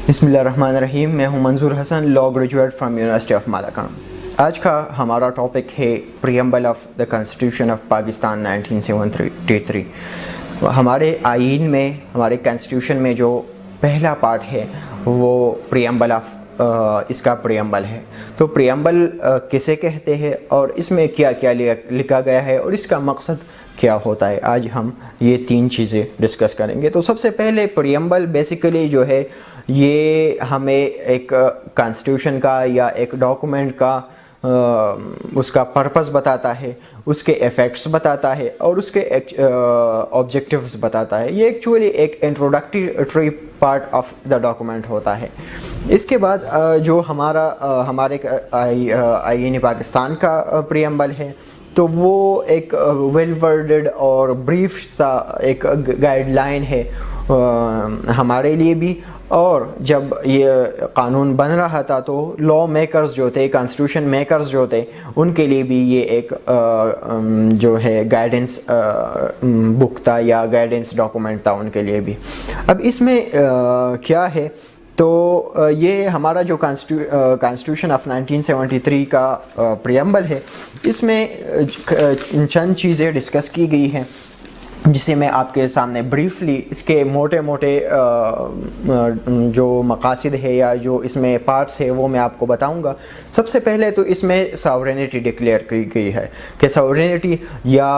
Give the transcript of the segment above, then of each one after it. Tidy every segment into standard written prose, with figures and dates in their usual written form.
بسم اللہ الرحمن الرحیم. میں ہوں منظور حسن, لا گریجویٹ فرام یونیورسٹی آف مالاکان. آج کا ہمارا ٹاپک ہے preamble of the constitution of Pakistan 1973. ہمارے آئین میں, ہمارے کانسٹیٹیوشن میں جو پہلا پارٹ ہے وہ پریمبل آف اس کا پریمبل ہے. تو پریمبل کسے کہتے ہیں اور اس میں کیا کیا لکھا گیا ہے اور اس کا مقصد کیا ہوتا ہے, آج ہم یہ تین چیزیں ڈسکس کریں گے. تو سب سے پہلے پریمبل بیسیکلی جو ہے یہ ہمیں ایک کانسٹیٹیوشن کا یا ایک ڈاکومنٹ کا اس کا پرپس بتاتا ہے, اس کے ایفیکٹس بتاتا ہے اور اس کے آبجیکٹیوز بتاتا ہے. یہ ایکچولی ایک introductory part of the document ہوتا ہے. اس کے بعد جو ہمارے آئین پاکستان کا پریمبل ہے تو وہ ایک ویل ورڈڈ اور بریف سا ایک گائیڈ لائن ہے ہمارے لیے بھی. اور جب یہ قانون بن رہا تھا تو لا میکرز جو تھے, کانسٹیٹیوشن میکرز جو تھے, ان کے لیے بھی یہ ایک جو ہے گائیڈنس بک تھا یا گائیڈنس ڈاکومنٹ تھا ان کے لیے بھی. اب اس میں کیا ہے تو یہ ہمارا جو کانسٹیٹیوشن آف 1973 کا پریمبل ہے, اس میں چند چیزیں ڈسکس کی گئی ہیں جسے میں آپ کے سامنے بریفلی اس کے موٹے جو مقاصد ہے یا جو اس میں پارٹس ہے وہ میں آپ کو بتاؤں گا. سب سے پہلے تو اس میں ساورینٹی ڈکلیئر کی گئی ہے کہ ساورینٹی یا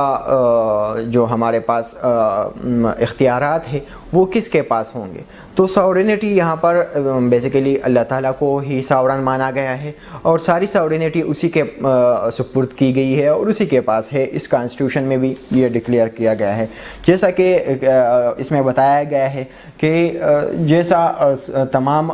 جو ہمارے پاس اختیارات ہے وہ کس کے پاس ہوں گے. تو ساورینٹی یہاں پر بیسیکلی اللہ تعالیٰ کو ہی ساورن مانا گیا ہے اور ساری ساورینٹی اسی کے سپرد کی گئی ہے اور اسی کے پاس ہے. اس کانسٹیٹیوشن میں بھی یہ ڈکلیئر کیا گیا ہے, جیسا کہ اس میں بتایا گیا ہے کہ جیسا تمام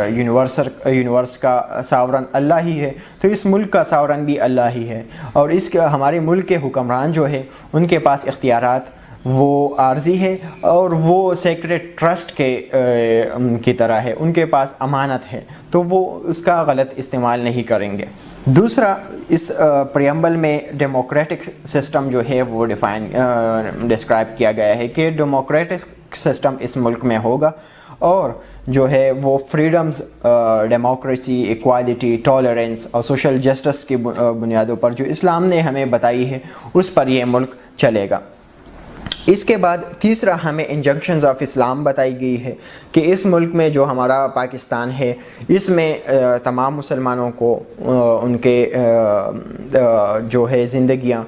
یونیورس کا ساورن اللہ ہی ہے تو اس ملک کا ساورن بھی اللہ ہی ہے. اور ہمارے ملک کے حکمران جو ہے ان کے پاس اختیارات وہ عارضی ہے اور وہ سیکرٹ ٹرسٹ کی طرح ہے, ان کے پاس امانت ہے تو وہ اس کا غلط استعمال نہیں کریں گے. دوسرا, اس پریمبل میں ڈیموکریٹک سسٹم جو ہے وہ ڈسکرائب کیا گیا ہے کہ ڈیموکریٹک سسٹم اس ملک میں ہوگا اور جو ہے وہ فریڈمز, ڈیموکریسی, ایکوالٹی, ٹالرنس اور سوشل جسٹس کی بنیادوں پر جو اسلام نے ہمیں بتائی ہے اس پر یہ ملک چلے گا. اس کے بعد تیسرا ہمیں انجنکشنز آف اسلام بتائی گئی ہے کہ اس ملک میں جو ہمارا پاکستان ہے اس میں تمام مسلمانوں کو ان کے جو ہے زندگیاں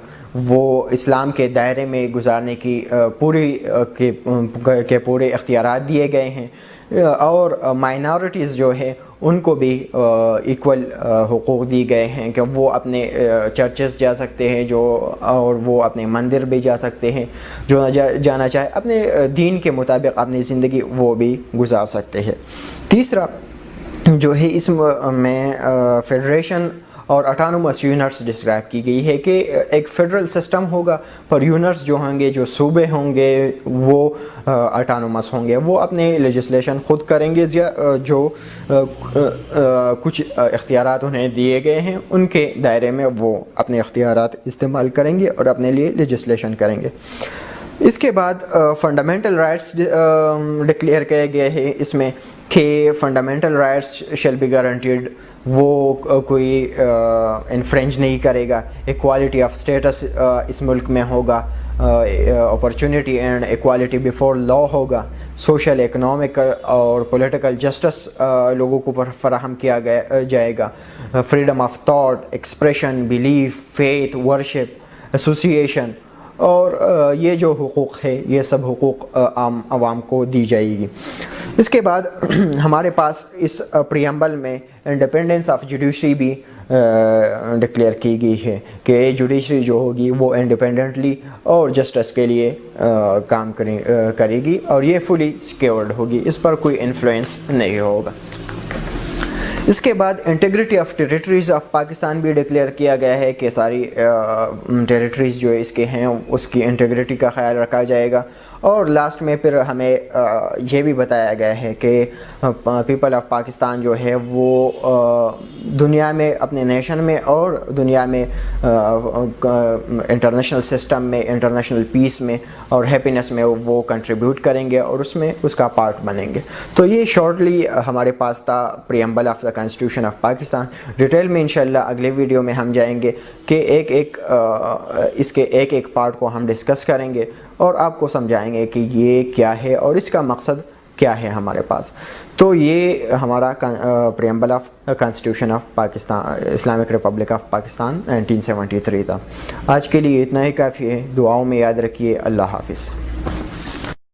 وہ اسلام کے دائرے میں گزارنے کی پورے اختیارات دیے گئے ہیں اور مائنارٹیز جو ہے ان کو بھی ایکول حقوق دی گئے ہیں کہ وہ اپنے چرچز جا سکتے ہیں اور وہ اپنے مندر بھی جا سکتے ہیں, جو جانا چاہے اپنے دین کے مطابق اپنی زندگی وہ بھی گزار سکتے ہیں. تیسرا جو ہے اس میں فیڈریشن اور اٹانومس یونٹس ڈسکرائب کی گئی ہے کہ ایک فیڈرل سسٹم ہوگا پر یونٹس جو ہوں گے, جو صوبے ہوں گے وہ اٹانومس ہوں گے, وہ اپنے لیجسلیشن خود کریں گے. جو کچھ اختیارات انہیں دیے گئے ہیں ان کے دائرے میں وہ اپنے اختیارات استعمال کریں گے اور اپنے لیے لیجسلیشن کریں گے. اس کے بعد فنڈامنٹل رائٹس ڈکلیئر کیے گئے ہیں اس میں کہ fundamental rights shall be guaranteed, وہ کوئی انفرنج نہیں کرے گا. ایکوالٹی آف اسٹیٹس اس ملک میں ہوگا, opportunity and equality before law ہوگا, سوشل, اکنامک اور پولیٹیکل جسٹس لوگوں کو فراہم کیا جائے گا, freedom of thought, expression, belief, faith, worship, association اور یہ جو حقوق ہے یہ سب حقوق عام عوام کو دی جائے گی. اس کے بعد ہمارے پاس اس پریمبل میں انڈیپینڈنس آف جوڈیشری بھی ڈکلیئر کی گئی ہے کہ جوڈیشری جو ہوگی وہ انڈیپینڈنٹلی اور جسٹس کے لیے کام کرے گی اور یہ فلی سیکیورڈ ہوگی, اس پر کوئی انفلوئنس نہیں ہوگا. اس کے بعد integrity of territories of Pakistan بھی ڈکلیئر کیا گیا ہے کہ ساری ٹیریٹریز جو اس کے ہیں اس کی انٹیگریٹی کا خیال رکھا جائے گا اور لاسٹ میں پھر ہمیں یہ بھی بتایا گیا ہے کہ پیپل آف پاکستان جو ہے وہ دنیا میں اپنے نیشن میں اور دنیا میں انٹرنیشنل سسٹم میں انٹرنیشنل پیس میں اور ہیپینس میں وہ کنٹریبیوٹ کریں گے اور اس کا پارٹ بنیں گے. تو یہ شارٹلی ہمارے پاس تھا preamble of the constitution of Pakistan. Detail میں انشاءاللہ اگلے ویڈیو میں ہم جائیں گے کہ اس کے ایک پارٹ کو ہم ڈسکس کریں گے اور آپ کو سمجھائیں گے کہ یہ کیا ہے اور اس کا مقصد کیا ہے ہمارے پاس. تو یہ ہمارا preamble of constitution of Pakistan Islamic republic of Pakistan 1973 تھا. آج کے لیے اتنا ہی کافی ہے. دعاؤں میں یاد رکھیے. اللہ حافظ.